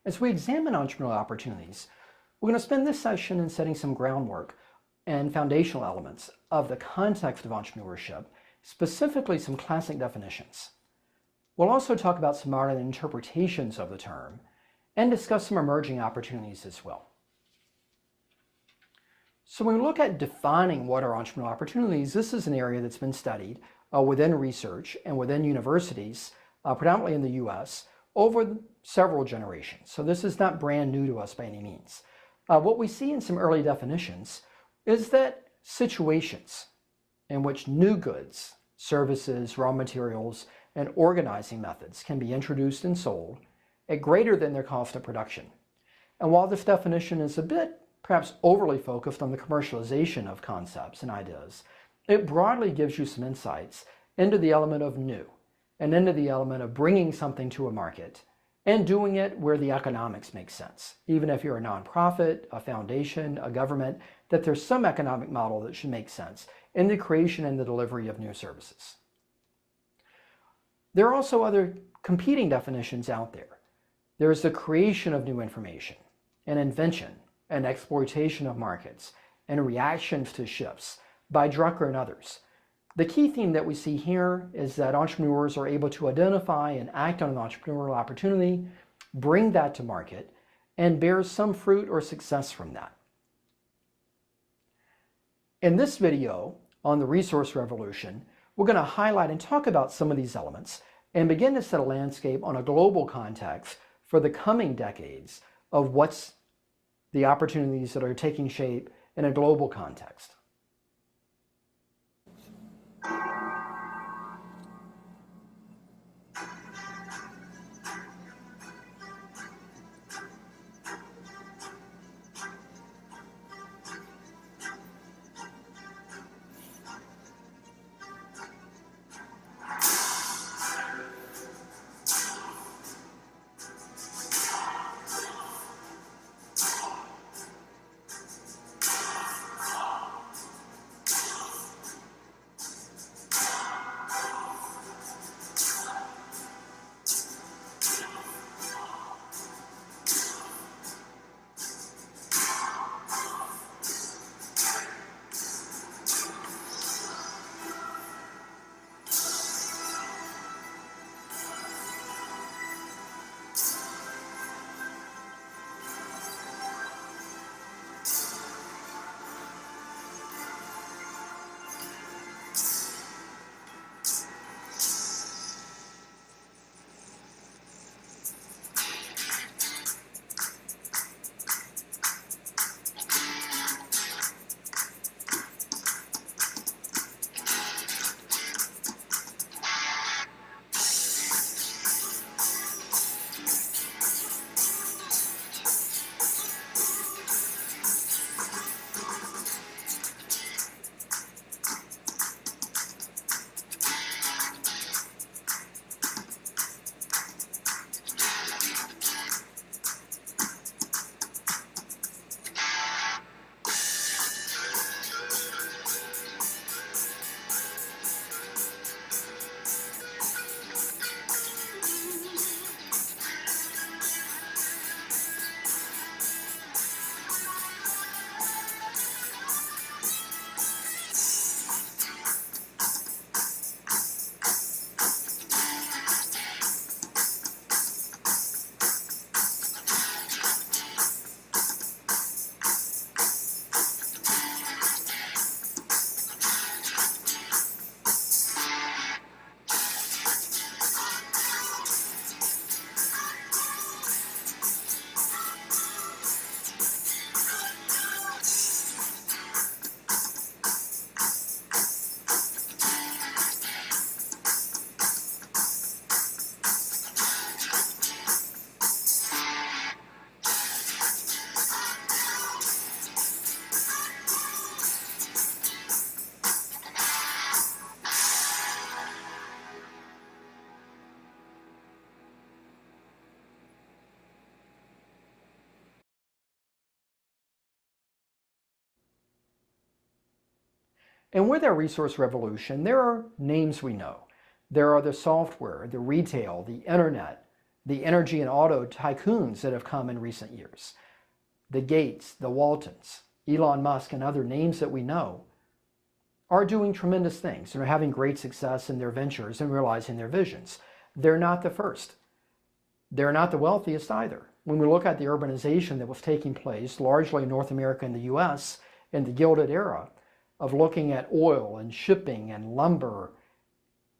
As we examine entrepreneurial opportunities, we're going to spend this session in setting some groundwork and foundational elements of the context of entrepreneurship, specifically some classic definitions. We'll also talk about some modern interpretations of the term and discuss some emerging opportunities as well. So when we look at defining what are entrepreneurial opportunities, this is an area that's been studied within research and within universities, predominantly in the US, over several generations. So this is not brand new to us by any means. What we see in some early definitions is that situations in which new goods, services, raw materials, and organizing methods can be introduced and sold at greater than their cost of production. And while this definition is a bit perhaps overly focused on the commercialization of concepts and ideas, it broadly gives you some insights into the element of new and into the element of bringing something to a market and doing it where the economics make sense. Even if you're a nonprofit, a foundation, a government, that there's some economic model that should make sense in the creation and the delivery of new services. There are also other competing definitions out there. There's the creation of new information, and invention, and exploitation of markets, and reactions to shifts by Drucker and others. The key theme that we see here is that entrepreneurs are able to identify and act on an entrepreneurial opportunity, bring that to market, and bear some fruit or success from that. In this video on the resource revolution, we're going to highlight and talk about some of these elements and begin to set a landscape on a global context for the coming decades of what's the opportunities that are taking shape in a global context. And with our resource revolution, there are names we know. There are the software, the retail, the internet, the energy and auto tycoons that have come in recent years, the Gates, the Waltons, Elon Musk, and other names that we know, are doing tremendous things and are having great success in their ventures and realizing their visions. They're not the first. They're not the wealthiest either. When we look at the urbanization that was taking place largely in North America and the US in the Gilded Era of looking at oil and shipping and lumber,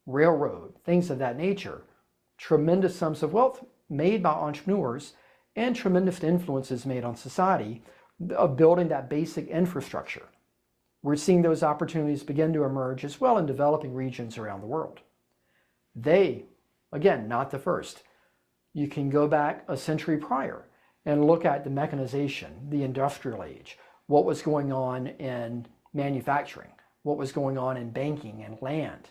railroad, things of that nature, tremendous sums of wealth made by entrepreneurs and tremendous influences made on society of building that basic infrastructure. We're seeing those opportunities begin to emerge as well in developing regions around the world. They, again, not the first. You can go back a century prior and look at the mechanization, the industrial age, what was going on in manufacturing, what was going on in banking and land.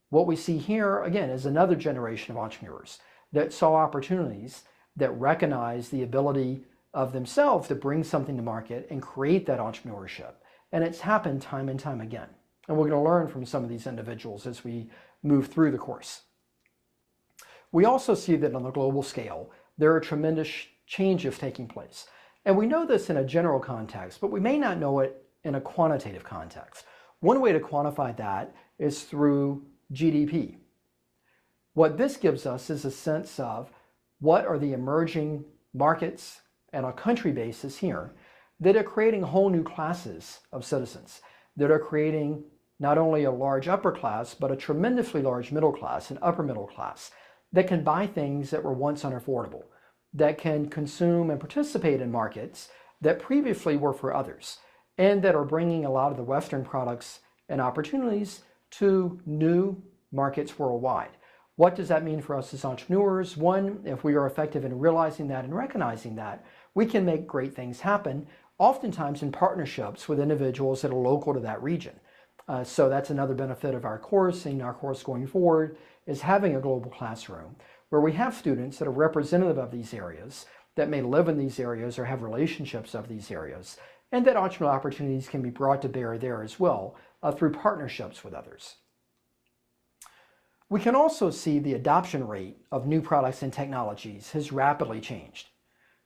What we see here, again, is another generation of entrepreneurs that saw opportunities, that recognized the ability of themselves to bring something to market and create that entrepreneurship. And it's happened time and time again. And we're going to learn from some of these individuals as we move through the course. We also see that on the global scale, there are tremendous changes taking place. And we know this in a general context, but we may not know it in a quantitative context. One way to quantify that is through GDP. What this gives us is a sense of what are the emerging markets and on a country basis here that are creating whole new classes of citizens, that are creating not only a large upper class, but a tremendously large middle class and upper middle class that can buy things that were once unaffordable, that can consume and participate in markets that previously were for others, and that are bringing a lot of the Western products and opportunities to new markets worldwide. What does that mean for us as entrepreneurs? One, if we are effective in realizing that and recognizing that, we can make great things happen, oftentimes in partnerships with individuals that are local to that region. So that's another benefit of our course and our course going forward is having a global classroom where we have students that are representative of these areas, that may live in these areas or have relationships of these areas, and that entrepreneurial opportunities can be brought to bear there as well through partnerships with others. We can also see the adoption rate of new products and technologies has rapidly changed.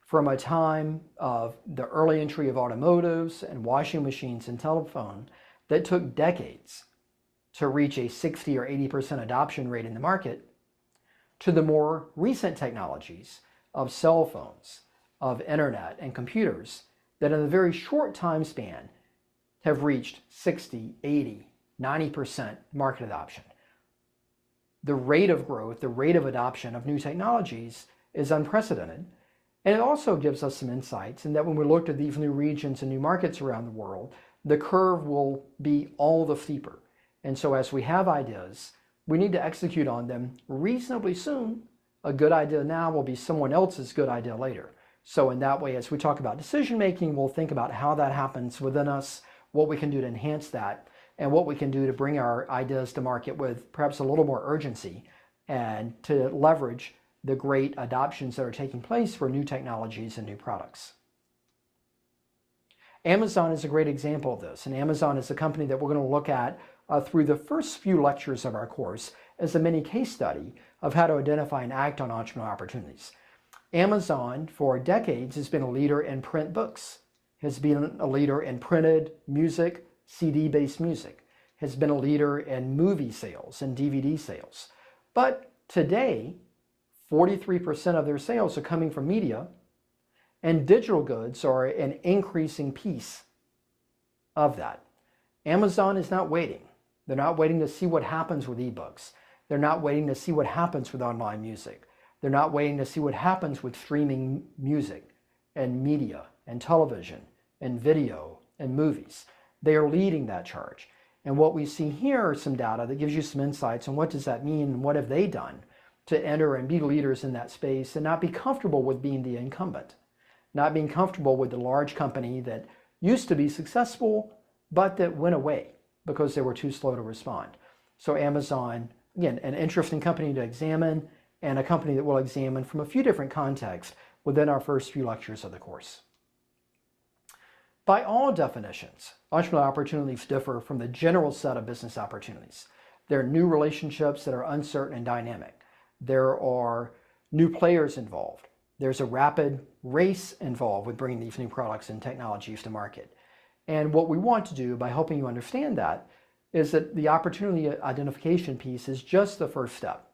From a time of the early entry of automotives and washing machines and telephone that took decades to reach a 60 or 80% adoption rate in the market, to the more recent technologies of cell phones, of internet and computers that in a very short time span have reached 60, 80, 90% market adoption. The rate of growth, the rate of adoption of new technologies is unprecedented. And it also gives us some insights in that when we looked at these new regions and new markets around the world, the curve will be all the steeper. And so as we have ideas, we need to execute on them reasonably soon. A good idea now will be someone else's good idea later. So in that way, as we talk about decision making, we'll think about how that happens within us, what we can do to enhance that, and what we can do to bring our ideas to market with perhaps a little more urgency and to leverage the great adoptions that are taking place for new technologies and new products. Amazon is a great example of this, and Amazon is a company that we're going to look at through the first few lectures of our course as a mini case study of how to identify and act on entrepreneurial opportunities. Amazon, for decades, has been a leader in print books, has been a leader in printed music, CD-based music, has been a leader in movie sales and DVD sales. But today, 43% of their sales are coming from media, and digital goods are an increasing piece of that. Amazon is not waiting. They're not waiting to see what happens with ebooks. They're not waiting to see what happens with online music. They're not waiting to see what happens with streaming music and media and television and video and movies. They are leading that charge. And what we see here are some data that gives you some insights on what does that mean and what have they done to enter and be leaders in that space and not be comfortable with being the incumbent, not being comfortable with the large company that used to be successful but that went away because they were too slow to respond. So Amazon, again, an interesting company to examine and a company that we'll examine from a few different contexts within our first few lectures of the course. By all definitions, entrepreneurial opportunities differ from the general set of business opportunities. There are new relationships that are uncertain and dynamic. There are new players involved. There's a rapid race involved with bringing these new products and technologies to market. And what we want to do by helping you understand that is that the opportunity identification piece is just the first step.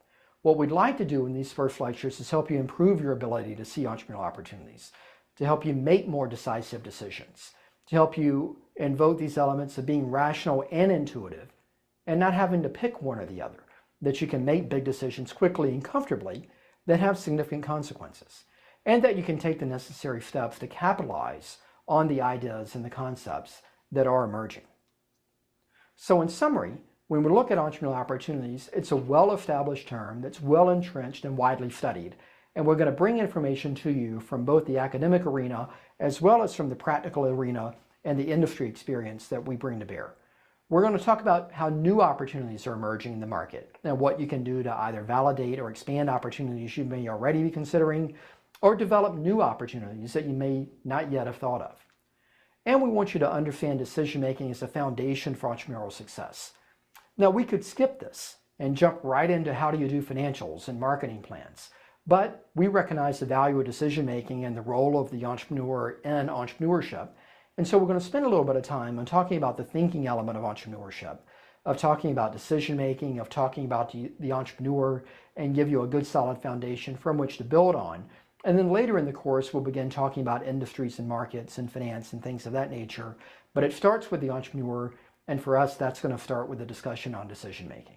What we'd like to do in these first lectures is help you improve your ability to see entrepreneurial opportunities, to help you make more decisive decisions, to help you invoke these elements of being rational and intuitive and not having to pick one or the other, that you can make big decisions quickly and comfortably that have significant consequences, and that you can take the necessary steps to capitalize on the ideas and the concepts that are emerging. So in summary, when we look at entrepreneurial opportunities, it's a well-established term that's well entrenched and widely studied. And we're going to bring information to you from both the academic arena as well as from the practical arena and the industry experience that we bring to bear. We're going to talk about how new opportunities are emerging in the market and what you can do to either validate or expand opportunities you may already be considering or develop new opportunities that you may not yet have thought of. And we want you to understand decision-making as a foundation for entrepreneurial success. Now, we could skip this and jump right into how do you do financials and marketing plans, but we recognize the value of decision-making and the role of the entrepreneur in entrepreneurship. And so we're going to spend a little bit of time on talking about the thinking element of entrepreneurship, of talking about decision-making, of talking about the entrepreneur, and give you a good solid foundation from which to build on. And then later in the course, we'll begin talking about industries and markets and finance and things of that nature. But it starts with the entrepreneur, and for us, that's going to start with a discussion on decision-making.